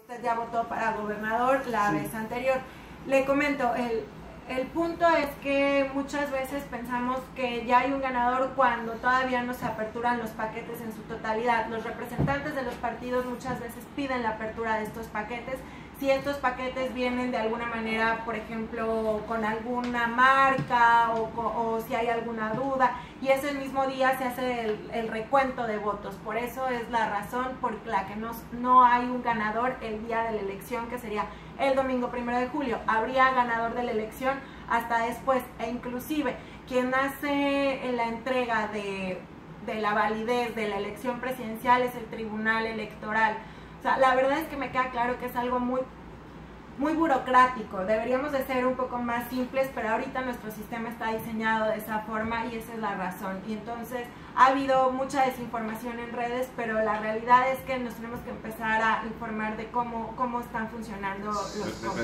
usted ya votó para gobernador la vez anterior. Le comento, el punto es que muchas veces pensamos que ya hay un ganador cuando todavía no se aperturan los paquetes en su totalidad. Los representantes de los partidos muchas veces piden la apertura de estos paquetes. Si estos paquetes vienen de alguna manera, por ejemplo, con alguna marca o si hay alguna duda, y ese mismo día se hace el recuento de votos. Por eso es la razón por la que no hay un ganador el día de la elección, que sería el domingo 1 de julio. Habría ganador de la elección hasta después, e inclusive quien hace la entrega de la validez de la elección presidencial es el Tribunal Electoral. O sea, la verdad es que me queda claro que es algo muy burocrático. Deberíamos de ser un poco más simples, pero ahorita nuestro sistema está diseñado de esa forma y esa es la razón. Y entonces ha habido mucha desinformación en redes, pero la realidad es que nos tenemos que empezar a informar de cómo están funcionando los costos.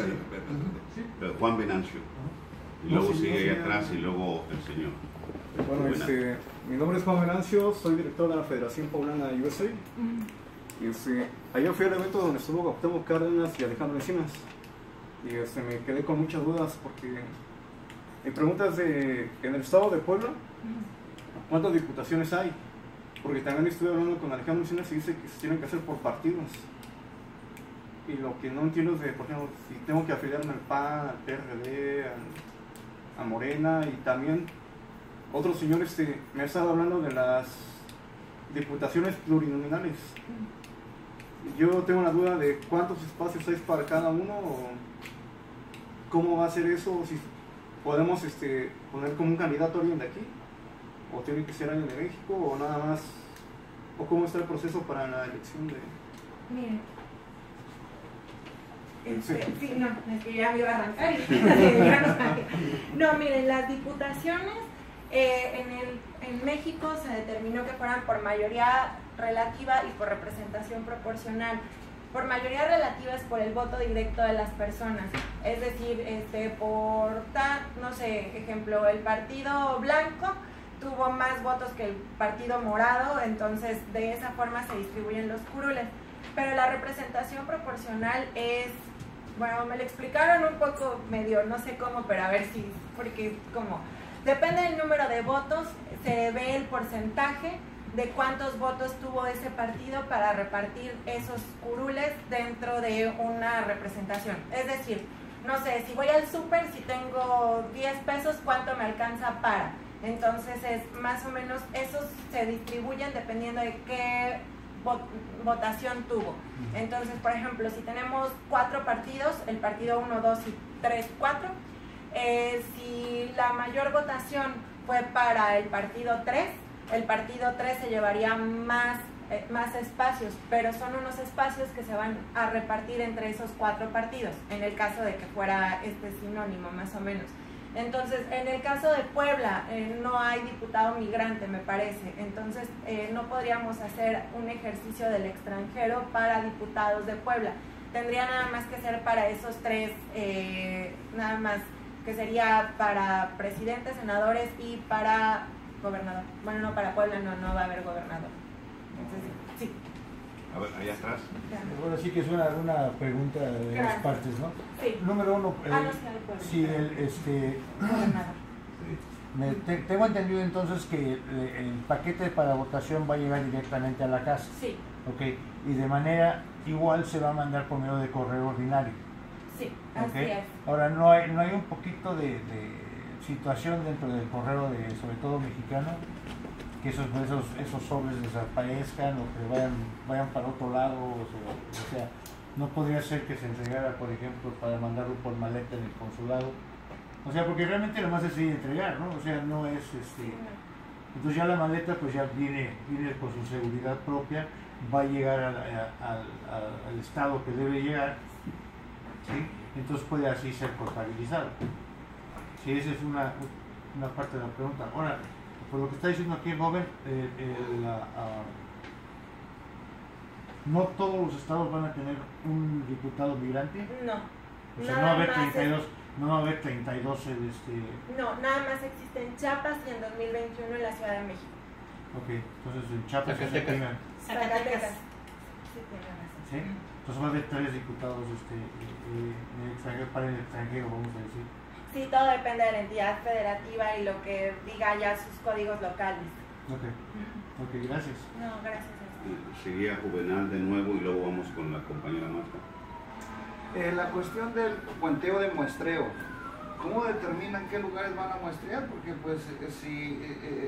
Pero Juan Venancio, y luego sigue ahí atrás y luego el señor. Bueno, mi nombre es Juan Venancio, soy director de la Federación Poblana USA. Y ayer fui al evento donde estuvo Cuauhtémoc Cárdenas y Alejandro Encinas. Y me quedé con muchas dudas porque mi pregunta es en el estado de Puebla, ¿cuántas diputaciones hay? Porque también estuve hablando con Alejandro Encinas y dice que se tienen que hacer por partidos. Y lo que no entiendo es por ejemplo, si tengo que afiliarme al PAN, al PRD, a Morena, y también otro señor me ha estado hablando de las diputaciones plurinominales. Yo tengo la duda de cuántos espacios hay para cada uno, o cómo va a ser eso, si podemos poner como un candidato a alguien de aquí, o tiene que ser alguien de México, o nada más, o cómo está el proceso para la elección de... Miren, sí, no, es que ya me iba a arrancar no, miren, las diputaciones en México se determinó que fueran por mayoría relativa y por representación proporcional. Por mayoría relativa es por el voto directo de las personas, es decir, no sé, ejemplo, el partido blanco tuvo más votos que el partido morado, entonces de esa forma se distribuyen los curules. Pero la representación proporcional es, bueno, me lo explicaron un poco medio, no sé cómo, pero a ver si, porque como depende del número de votos, se ve el porcentaje de cuántos votos tuvo ese partido para repartir esos curules dentro de una representación. Es decir, no sé, si voy al súper, si tengo 10 pesos, ¿cuánto me alcanza para? Entonces es más o menos, esos se distribuyen dependiendo de qué votación tuvo. Entonces, por ejemplo, si tenemos 4 partidos, el partido 1, 2 y 3, 4, si la mayor votación fue para el partido 3, el partido 3 se llevaría más espacios, pero son unos espacios que se van a repartir entre esos 4 partidos, en el caso de que fuera sinónimo, más o menos. Entonces, en el caso de Puebla, no hay diputado migrante, me parece, entonces no podríamos hacer un ejercicio del extranjero para diputados de Puebla. Tendría nada más que ser para esos 3, nada más, que sería para presidentes, senadores y para gobernador. Bueno, no, para Puebla no va a haber gobernador. Entonces, sí. A ver, allá atrás. Bueno, sí que es una pregunta de las partes, ¿no? Sí. Número 1, si tengo entendido entonces que el paquete para votación va a llegar directamente a la casa. Sí. Ok, y de manera igual se va a mandar por medio de correo ordinario. Sí, así Okay. es. Ahora, no hay un poquito de situación dentro del correo, sobre todo mexicano, que esos sobres desaparezcan o que vayan para otro lado, o sea, no podría ser que se entregara, por ejemplo, para mandarlo por maleta en el consulado, o sea, porque realmente lo más sencillo de entregar, ¿no? O sea, no es entonces ya la maleta pues ya viene con su seguridad propia, va a llegar al estado que debe llegar, ¿sí? Entonces puede así ser portabilizado. Sí, esa es una parte de la pregunta. Ahora, por lo que está diciendo aquí el joven, no todos los estados van a tener un diputado migrante. No. O sea, no va a haber 32. No va a haber 32 No, nada más existe en Chiapas y en 2021 en la Ciudad de México. Ok, entonces en Chiapas Zacatecas. Zacatecas. Sí, tiene razón. ¿Sí? Entonces va a haber 3 diputados para el extranjero, vamos a decir. Sí, todo depende de la entidad federativa y lo que diga ya sus códigos locales. Ok, gracias. No, gracias. Seguía Juvenal de nuevo y luego vamos con la compañera Marta. La cuestión del puenteo de muestreo, ¿cómo determinan qué lugares van a muestrear? Porque pues si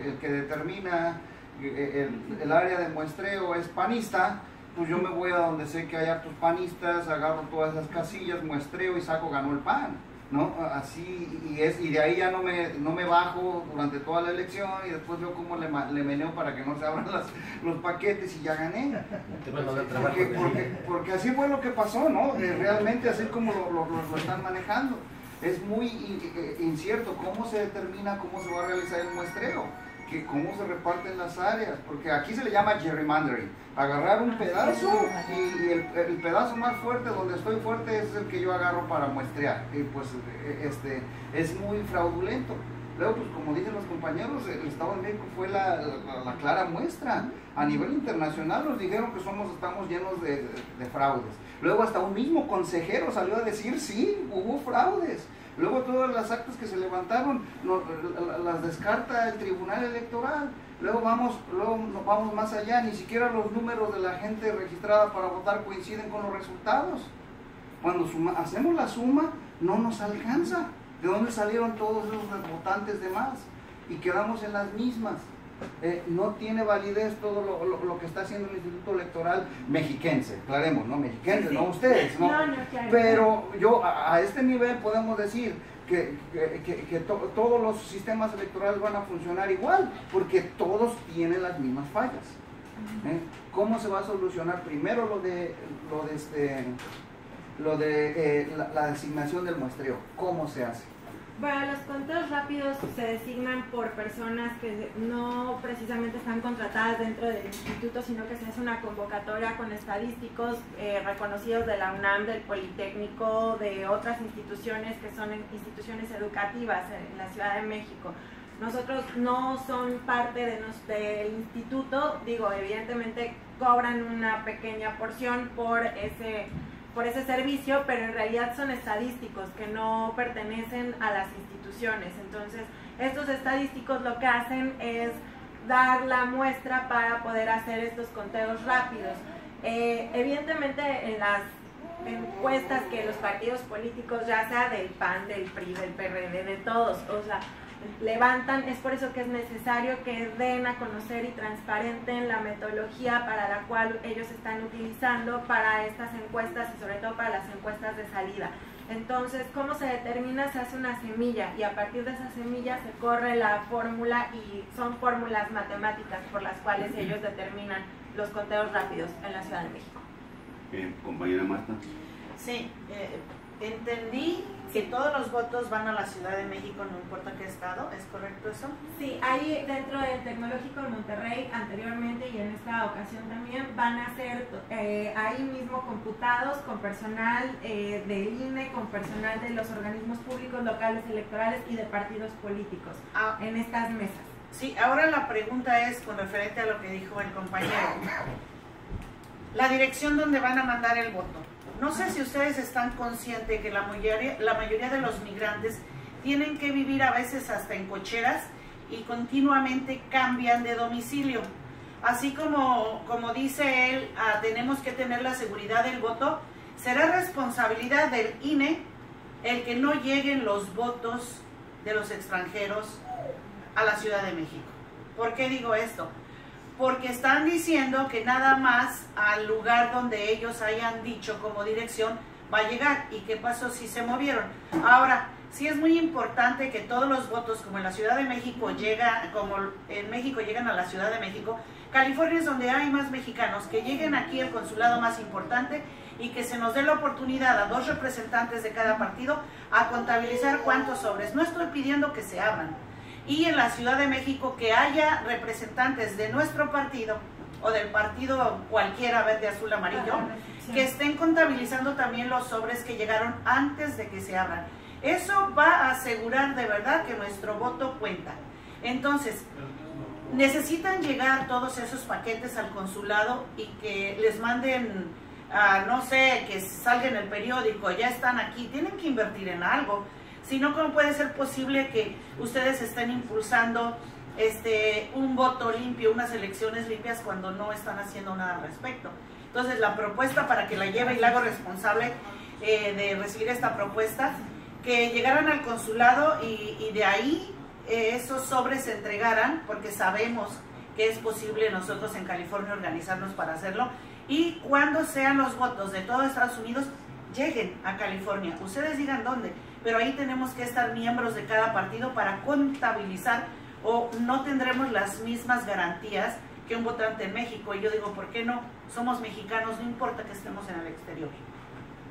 el que determina el área de muestreo es panista, pues yo me voy a donde sé que hay hartos panistas, agarro todas esas casillas, muestreo y saco, ganó el PAN, ¿no? Así, y de ahí ya no me bajo durante toda la elección y después veo cómo le meneo para que no se abran los paquetes y ya gané. Porque así fue lo que pasó, ¿no? Realmente así como lo están manejando. Es muy incierto cómo se determina cómo se va a realizar el muestreo, que cómo se reparten las áreas, porque aquí se le llama gerrymandering, agarrar un pedazo y el pedazo más fuerte, donde estoy fuerte, es el que yo agarro para muestrear, y pues es muy fraudulento. Luego, pues como dicen los compañeros, el Estado de México fue la clara muestra. A nivel internacional nos dijeron que estamos llenos de fraudes. Luego hasta un mismo consejero salió a decir, sí, hubo fraudes. Luego todas las actas que se levantaron las descarta el Tribunal Electoral. Luego nos vamos más allá, ni siquiera los números de la gente registrada para votar coinciden con los resultados. Cuando hacemos la suma, no nos alcanza. ¿De dónde salieron todos esos votantes de más? Y quedamos en las mismas. No tiene validez todo lo que está haciendo el Instituto Electoral mexiquense, aclaremos, ¿no? Mexiquense, sí. No ustedes, ¿no? Claro. Pero yo a este nivel podemos decir que todos los sistemas electorales van a funcionar igual, porque todos tienen las mismas fallas. ¿Cómo se va a solucionar? Primero la designación del muestreo. ¿Cómo se hace? Bueno, los conteos rápidos se designan por personas que no precisamente están contratadas dentro del instituto, sino que se hace una convocatoria con estadísticos reconocidos de la UNAM, del Politécnico, de otras instituciones que son instituciones educativas en la Ciudad de México. Nosotros no son parte del instituto, digo, evidentemente cobran una pequeña porción por ese servicio, pero en realidad son estadísticos que no pertenecen a las instituciones. Entonces, estos estadísticos lo que hacen es dar la muestra para poder hacer estos conteos rápidos. Evidentemente, en las encuestas que los partidos políticos, ya sea del PAN, del PRI, del PRD, de todos, o sea, levantan, es por eso que es necesario que den a conocer y transparenten la metodología para la cual ellos están utilizando para estas encuestas y sobre todo para las encuestas de salida. Entonces, ¿cómo se determina? Se hace una semilla y a partir de esa semilla se corre la fórmula y son fórmulas matemáticas por las cuales ellos determinan los conteos rápidos en la Ciudad de México. Compañera Marta. Sí, entendí que todos los votos van a la Ciudad de México, no importa qué estado, ¿es correcto eso? Sí, ahí dentro del Tecnológico de Monterrey, anteriormente y en esta ocasión también, van a ser ahí mismo computados con personal del INE, con personal de los organismos públicos locales electorales y de partidos políticos en estas mesas. Sí, ahora la pregunta es con referente a lo que dijo el compañero. La dirección donde van a mandar el voto. No sé si ustedes están conscientes que la mayoría de los migrantes tienen que vivir a veces hasta en cocheras y continuamente cambian de domicilio. Así como dice él, tenemos que tener la seguridad del voto, será responsabilidad del INE el que no lleguen los votos de los extranjeros a la Ciudad de México. ¿Por qué digo esto? Porque están diciendo que nada más al lugar donde ellos hayan dicho como dirección va a llegar. ¿Y qué pasó si se movieron? Ahora, sí es muy importante que todos los votos, como en la Ciudad de México como en México llegan a la Ciudad de México, California es donde hay más mexicanos, que lleguen aquí al consulado más importante y que se nos dé la oportunidad a 2 representantes de cada partido a contabilizar cuántos sobres. No estoy pidiendo que se abran. Y en la Ciudad de México que haya representantes de nuestro partido o del partido cualquiera, verde, azul, amarillo, que estén contabilizando también los sobres que llegaron antes de que se abran. Eso va a asegurar de verdad que nuestro voto cuenta. Entonces, necesitan llegar todos esos paquetes al consulado y que les manden no sé, que salga en el periódico, ya están aquí, tienen que invertir en algo. Si no, ¿cómo puede ser posible que ustedes estén impulsando un voto limpio, unas elecciones limpias cuando no están haciendo nada al respecto? Entonces, la propuesta, para que la lleve y la hago responsable de recibir esta propuesta, que llegaran al consulado y de ahí esos sobres se entregaran, porque sabemos que es posible nosotros en California organizarnos para hacerlo, y cuando sean los votos de todo Estados Unidos, lleguen a California. Ustedes digan dónde, pero ahí tenemos que estar miembros de cada partido para contabilizar, o no tendremos las mismas garantías que un votante en México. Y yo digo, ¿por qué no? Somos mexicanos, no importa que estemos en el exterior.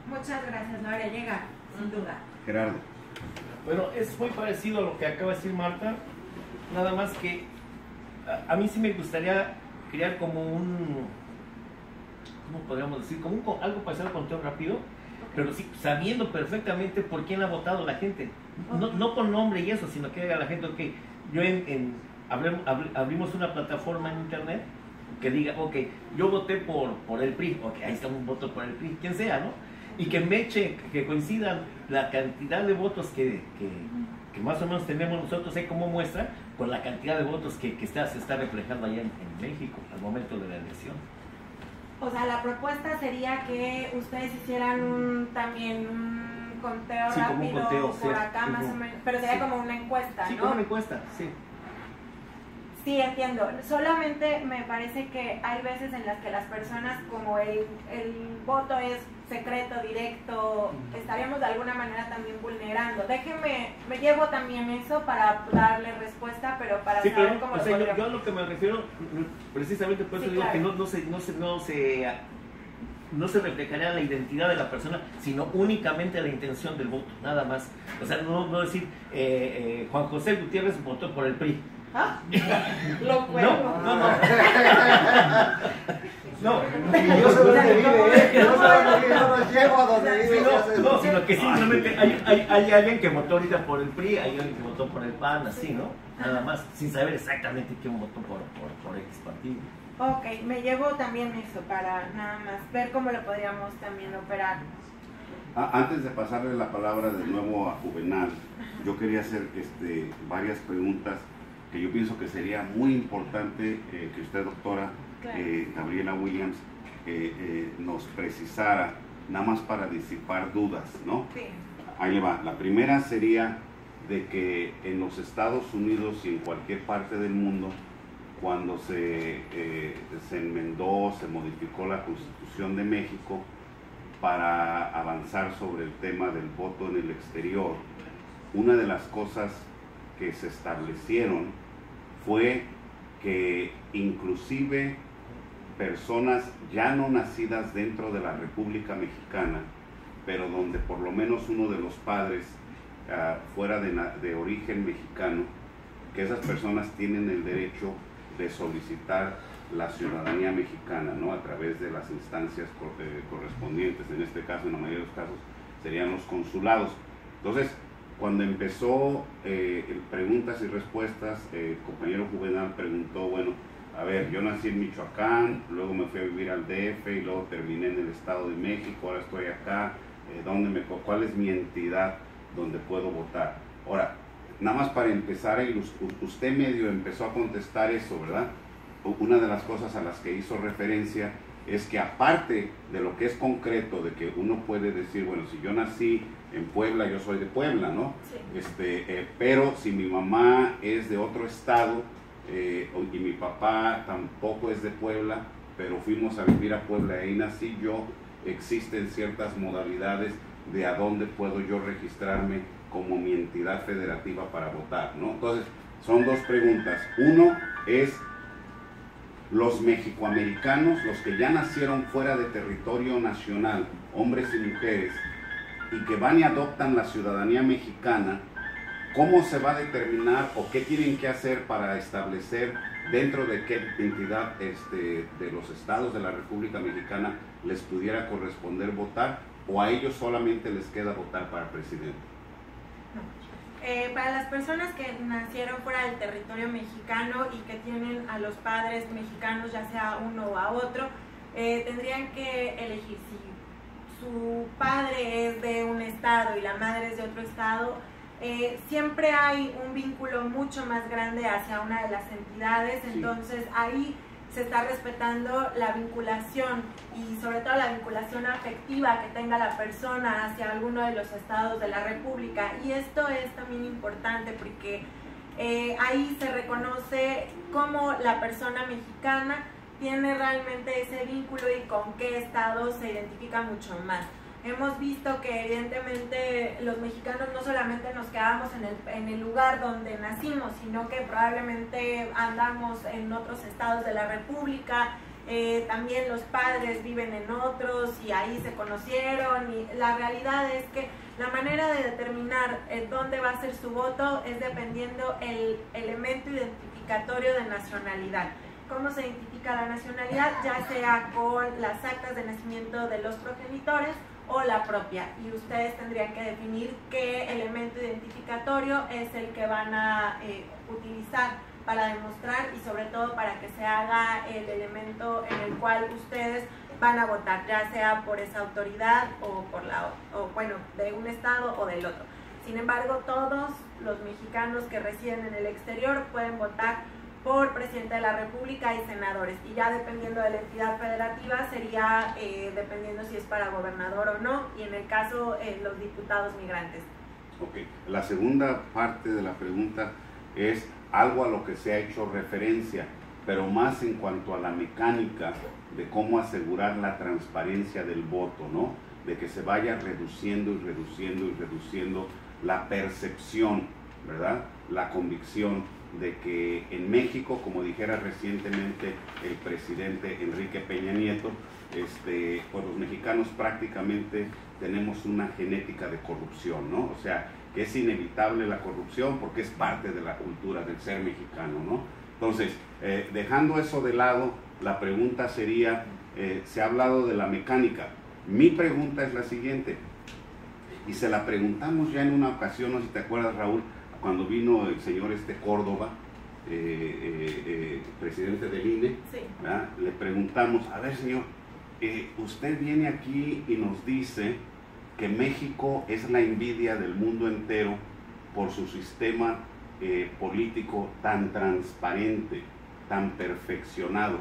Muchas gracias, Laura. Llega, sin duda. Gerardo. Bueno, es muy parecido a lo que acaba de decir Marta, nada más que a mí sí me gustaría crear como un, ¿cómo podríamos decir? Como algo parecido al conteo rápido, pero sí sabiendo perfectamente por quién ha votado la gente. No con nombre y eso, sino que diga la gente, ok, yo abrimos una plataforma en internet que diga, ok, yo voté por el PRI, ok, ahí está un voto por el PRI, quien sea, ¿no? Y que que coincidan la cantidad de votos que más o menos tenemos nosotros ahí como muestra, con la cantidad de votos que se está reflejando allá en México al momento de la elección. O sea, la propuesta sería que ustedes hicieran también un conteo Sí, como un rápido conteo, por sí. acá, más o menos, pero sería Sí. como una encuesta, Sí, ¿no? como una encuesta, sí. Sí, entiendo. Solamente me parece que hay veces en las que las personas, como el voto es secreto, directo, estaríamos de alguna manera también vulnerando. Me llevo también eso para darle respuesta, pero para Sí, saber pero cómo o lo sea, yo a podríamos. lo que me refiero, precisamente por eso Sí, digo claro. que no se reflejaría la identidad de la persona, sino únicamente la intención del voto, nada más. O sea, no decir, Juan José Gutiérrez votó por el PRI. ¿Ah? Lo cuelgo. No. Yo sé dónde vive, yo no llego a donde vive. No, sino que simplemente hay alguien que votó ahorita por el PRI, hay alguien que votó por el PAN, así, ¿no? Nada más, sin saber exactamente quién votó por X partido. Ok, me llevo también eso para nada más ver cómo lo podríamos también operar. Antes de pasarle la palabra de nuevo a Juvenal, yo quería hacer varias preguntas que yo pienso que sería muy importante que usted, doctora Claro. Gabriela Williams, nos precisara, nada más para disipar dudas, ¿no? Sí. Ahí le va. La primera sería de que en los Estados Unidos y en cualquier parte del mundo, cuando se enmendó, se modificó la Constitución de México para avanzar sobre el tema del voto en el exterior, una de las cosas que se establecieron fue que inclusive personas ya no nacidas dentro de la República Mexicana, pero donde por lo menos uno de los padres fuera de origen mexicano, que esas personas tienen el derecho de solicitar la ciudadanía mexicana, ¿no? A través de las instancias correspondientes. En este caso, en la mayoría de los casos, serían los consulados. Entonces, cuando empezó preguntas y respuestas, el compañero Juvenal preguntó, bueno, a ver, yo nací en Michoacán, luego me fui a vivir al DF y luego terminé en el Estado de México, ahora estoy acá, ¿cuál es mi entidad donde puedo votar? Ahora, nada más para empezar, usted medio empezó a contestar eso, ¿verdad? Una de las cosas a las que hizo referencia es que aparte de lo que es concreto, de que uno puede decir, bueno, si yo nací en Puebla, yo soy de Puebla, ¿no? Sí. Pero si mi mamá es de otro estado y mi papá tampoco es de Puebla, pero fuimos a vivir a Puebla y ahí nací yo, existen ciertas modalidades de a dónde puedo yo registrarme como mi entidad federativa para votar, ¿no? Entonces, son dos preguntas. Uno es, los mexicoamericanos, los que ya nacieron fuera de territorio nacional, hombres y mujeres, y que van y adoptan la ciudadanía mexicana, ¿cómo se va a determinar o qué tienen que hacer para establecer dentro de qué entidad de los estados de la República Mexicana les pudiera corresponder votar, o a ellos solamente les queda votar para presidente? Para las personas que nacieron fuera del territorio mexicano y que tienen a los padres mexicanos, ya sea uno o a otro, tendrían que elegir si su padre es de un estado y la madre es de otro estado. Siempre hay un vínculo mucho más grande hacia una de las entidades, entonces ahí se está respetando la vinculación y sobre todo la vinculación afectiva que tenga la persona hacia alguno de los estados de la República. Y esto es también importante porque ahí se reconoce cómo la persona mexicana tiene realmente ese vínculo y con qué estado se identifica mucho más. Hemos visto que evidentemente los mexicanos no solamente nos quedamos en el lugar donde nacimos, sino que probablemente andamos en otros estados de la República, también los padres viven en otros y ahí se conocieron, y la realidad es que la manera de determinar dónde va a ser su voto es dependiendo el elemento identificatorio de nacionalidad. ¿Cómo se identifica la nacionalidad? Ya sea con las actas de nacimiento de los progenitores o la propia, y ustedes tendrían que definir qué elemento identificatorio es el que van a utilizar para demostrar y sobre todo para que se haga el elemento en el cual ustedes van a votar, ya sea por esa autoridad o por bueno, de un estado o del otro. Sin embargo, todos los mexicanos que residen en el exterior pueden votar por presidente de la República y senadores, y ya dependiendo de la entidad federativa sería dependiendo si es para gobernador o no, y en el caso los diputados migrantes. Ok, la segunda parte de la pregunta es algo a lo que se ha hecho referencia, pero más en cuanto a la mecánica de cómo asegurar la transparencia del voto, ¿no? De que se vaya reduciendo y reduciendo y reduciendo la percepción, ¿verdad? La convicción de que en México, como dijera recientemente el presidente Enrique Peña Nieto, pues los mexicanos prácticamente tenemos una genética de corrupción, ¿no? O sea, que es inevitable la corrupción porque es parte de la cultura del ser mexicano, ¿no? Entonces, dejando eso de lado, la pregunta sería, se ha hablado de la mecánica. Mi pregunta es la siguiente, y se la preguntamos ya en una ocasión, no sé si te acuerdas, Raúl, cuando vino el señor Córdoba, presidente del INE, sí. Le preguntamos, a ver señor, usted viene aquí y nos dice que México es la envidia del mundo entero por su sistema político tan transparente, tan perfeccionado,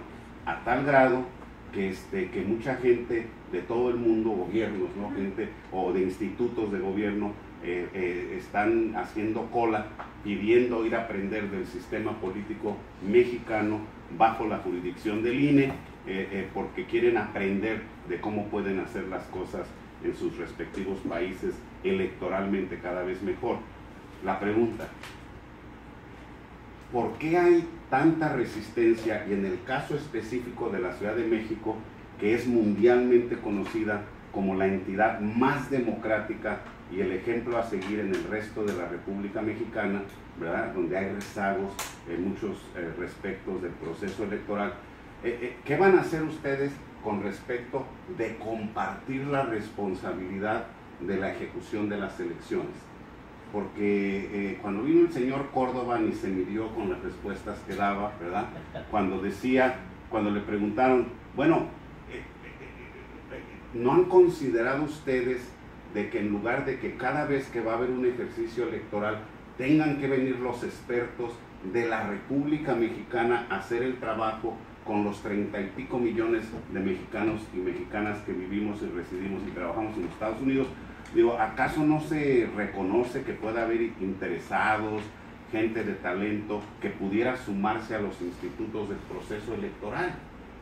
a tal grado que mucha gente de todo el mundo, gobiernos, ¿no? Gente, o de institutos de gobierno, están haciendo cola pidiendo ir a aprender del sistema político mexicano bajo la jurisdicción del INE, porque quieren aprender de cómo pueden hacer las cosas en sus respectivos países electoralmente cada vez mejor. La pregunta, ¿por qué hay tanta resistencia? Y en el caso específico de la Ciudad de México, que es mundialmente conocida como la entidad más democrática y el ejemplo a seguir en el resto de la República Mexicana, ¿verdad? Donde hay rezagos en muchos respectos del proceso electoral. ¿Qué van a hacer ustedes con respecto de compartir la responsabilidad de la ejecución de las elecciones? Porque cuando vino el señor Córdoba ni se midió con las respuestas que daba, ¿verdad? Cuando le preguntaron, bueno, ¿no han considerado ustedes de que en lugar de que cada vez que va a haber un ejercicio electoral tengan que venir los expertos de la República Mexicana a hacer el trabajo con los 30 y pico millones de mexicanos y mexicanas que vivimos y residimos y trabajamos en los Estados Unidos? Digo, ¿acaso no se reconoce que pueda haber interesados, gente de talento que pudiera sumarse a los institutos del proceso electoral?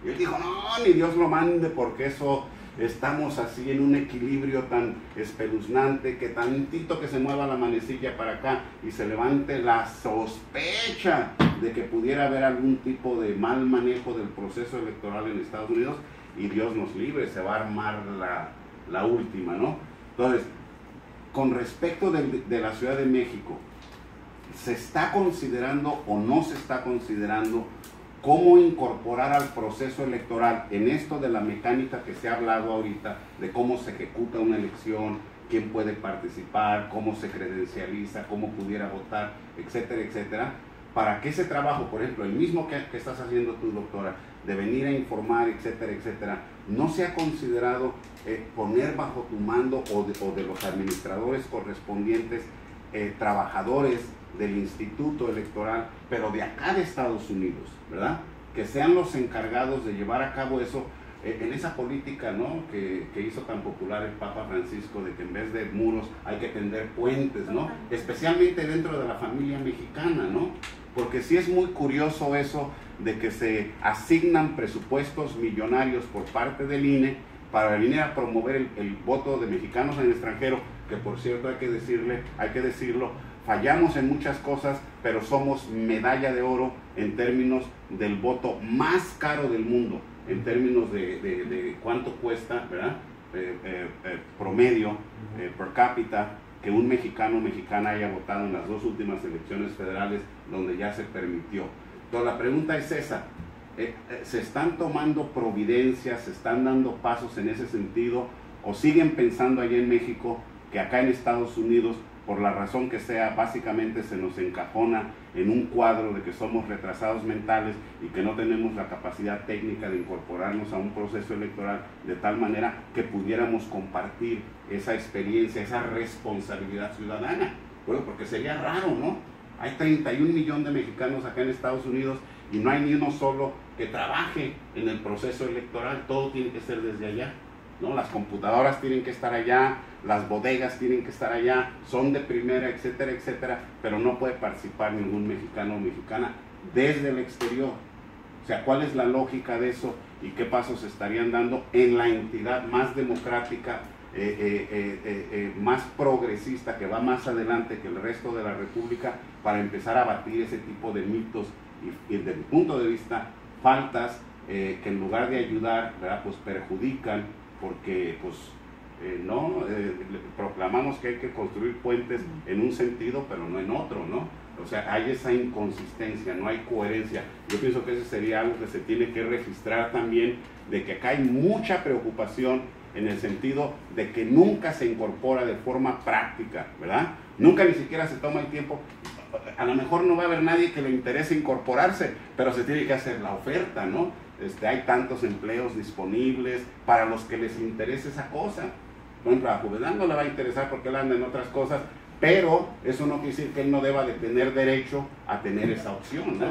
Y él dijo, no, ni Dios lo mande, porque eso estamos así en un equilibrio tan espeluznante que tantito que se mueva la manecilla para acá y se levante la sospecha de que pudiera haber algún tipo de mal manejo del proceso electoral en Estados Unidos, y Dios nos libre, se va a armar la última, ¿no? Entonces, con respecto de la Ciudad de México, ¿se está considerando o no se está considerando cómo incorporar al proceso electoral en esto de la mecánica que se ha hablado ahorita, de cómo se ejecuta una elección, quién puede participar, cómo se credencializa, cómo pudiera votar, etcétera, etcétera, para que ese trabajo, por ejemplo, el mismo que estás haciendo tú, doctora, de venir a informar, etcétera, etcétera, no se ha considerado poner bajo tu mando o de los administradores correspondientes trabajadores del Instituto Electoral, pero de acá de Estados Unidos, ¿verdad? Que sean los encargados de llevar a cabo eso, en esa política, ¿no?, que hizo tan popular el Papa Francisco, de que en vez de muros hay que tender puentes, ¿no? Especialmente dentro de la familia mexicana, ¿no? Porque sí es muy curioso eso de que se asignan presupuestos millonarios por parte del INE para venir a promover el voto de mexicanos en el extranjero, que por cierto hay que decirlo, fallamos en muchas cosas, pero somos medalla de oro en términos del voto más caro del mundo, en términos de cuánto cuesta, ¿verdad? Promedio per cápita, que un mexicano o mexicana haya votado en las 2 últimas elecciones federales donde ya se permitió. Entonces la pregunta es esa, ¿se están tomando providencias, se están dando pasos en ese sentido, o siguen pensando allá en México que acá en Estados Unidos, por la razón que sea, básicamente se nos encajona en un cuadro de que somos retrasados mentales y que no tenemos la capacidad técnica de incorporarnos a un proceso electoral de tal manera que pudiéramos compartir esa experiencia, esa responsabilidad ciudadana? Bueno, porque sería raro, ¿no? Hay 31 millones de mexicanos acá en Estados Unidos y no hay ni uno solo que trabaje en el proceso electoral, todo tiene que ser desde allá, ¿no? Las computadoras tienen que estar allá, las bodegas tienen que estar allá, son de primera, etcétera, etcétera, pero no puede participar ningún mexicano o mexicana desde el exterior. O sea, ¿cuál es la lógica de eso y qué pasos se estarían dando en la entidad más democrática, más progresista, que va más adelante que el resto de la república, para empezar a batir ese tipo de mitos y desde mi punto de vista, faltas que en lugar de ayudar, ¿verdad?, pues perjudican, porque pues proclamamos que hay que construir puentes en un sentido pero no en otro, ¿no? O sea, hay esa inconsistencia, no hay coherencia. Yo pienso que ese sería algo que se tiene que registrar también, de que acá hay mucha preocupación en el sentido de que nunca se incorpora de forma práctica, ¿verdad? Nunca ni siquiera se toma el tiempo. A lo mejor no va a haber nadie que le interese incorporarse, pero se tiene que hacer la oferta, ¿no? Hay tantos empleos disponibles para los que les interese esa cosa. Por ejemplo, a Juvenal no le va a interesar porque él anda en otras cosas, pero eso no quiere decir que él no deba de tener derecho a tener esa opción, ¿no?